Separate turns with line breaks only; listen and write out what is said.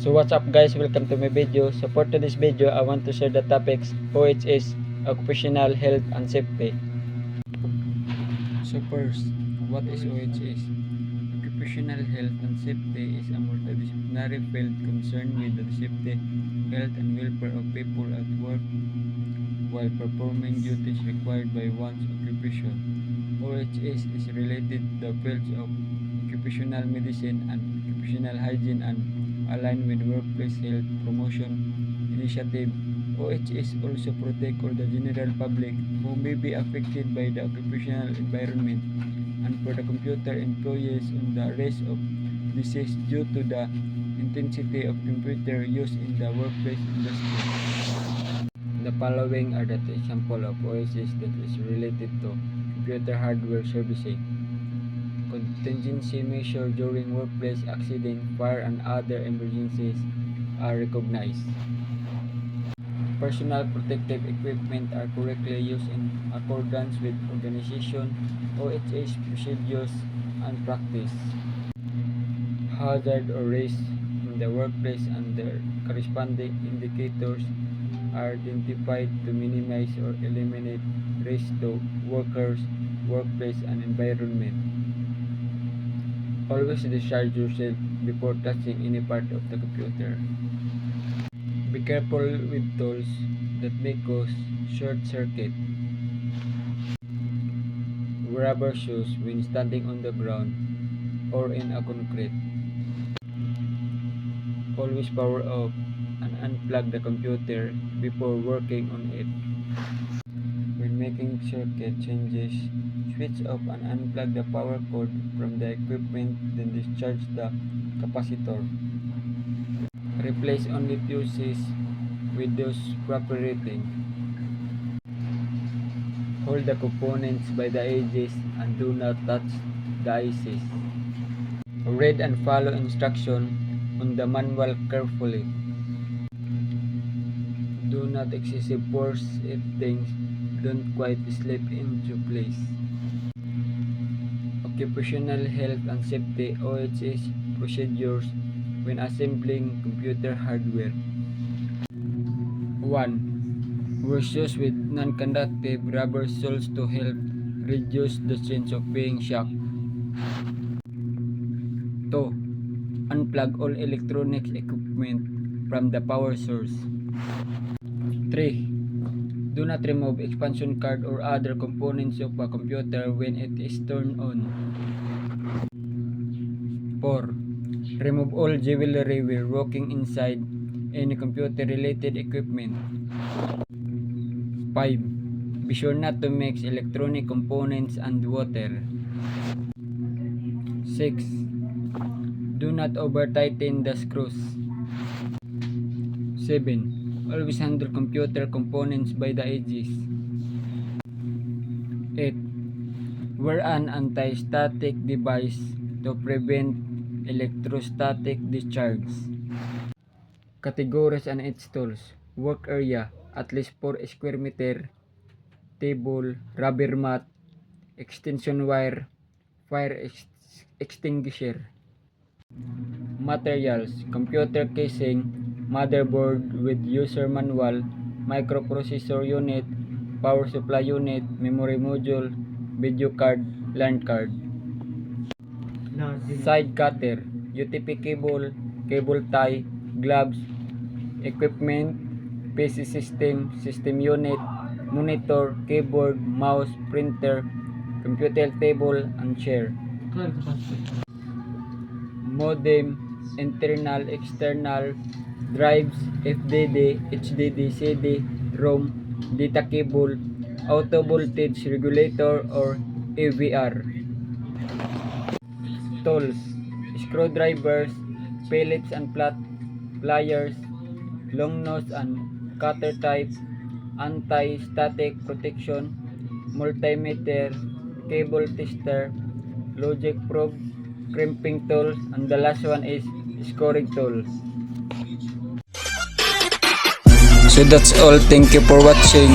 So what's up guys, welcome to my video. So for today's video, I want to share the topics OHS, Occupational Health and Safety. So first, what is OHS? Occupational Health and Safety is a multidisciplinary field concerned with the safety, health and welfare of people at work while performing duties required by one's occupation. OHS is related to the fields of occupational medicine and occupational hygiene and aligned with workplace health promotion initiative. OHS also protect all the general public who may be affected by the occupational environment and for the computer employees on the risk of disease due to the intensity of computer use in the workplace industry. The following are the examples of OHS that is related to computer hardware servicing. Contingency measures during workplace accident, fire, and other emergencies are recognized. Personal protective equipment are correctly used in accordance with organization, OHS procedures, and practice. Hazard or risk in the workplace and their corresponding indicators are identified to minimize or eliminate risk to workers, workplace, and environment. Always discharge yourself before touching any part of the computer. Be careful with tools that may cause short circuit. Wear rubber shoes when standing on the ground or in a concrete. Always power off and unplug the computer before working on it. When making circuit changes, switch off and unplug the power cord from the equipment, then discharge the capacitor. Replace only fuses with those proper rating. Hold the components by the edges and do not touch the ICs. Read and follow instruction on the manual carefully. Do not excessive force if things don't quite slip into place. Occupational Health and Safety OHS procedures when assembling computer hardware. 1. Wear shoes with non-conductive rubber soles to help reduce the chance of being shocked. 2. Unplug all electronics equipment from the power source. 3. Do not remove expansion card or other components of a computer when it is turned on. 4. Remove all jewelry while walking inside any computer-related equipment. 5. Be sure not to mix electronic components and water. 6. Do not over-tighten the screws. 7. Always handle computer components by the edges. 8. Wear an anti-static device to prevent electrostatic discharge. Categories and its tools. Work area, at least 4 square meter. Table, rubber mat, extension wire, fire extinguisher. Materials, computer casing, motherboard with user manual, microprocessor unit, power supply unit, memory module, video card, LAN card. Side cutter, UTP cable, cable tie, gloves, equipment, PC system, system unit, monitor, keyboard, mouse, printer, computer table, and chair. Modem, internal, external, drives, FDD, HDD, CD, ROM, data cable, auto voltage regulator or AVR. Tools, screwdrivers, pellets and pliers, long nose and cutter type, anti-static protection, multimeter, cable tester, logic probe, crimping tool, and the last one is scoring tool. So that's all. Thank you for watching.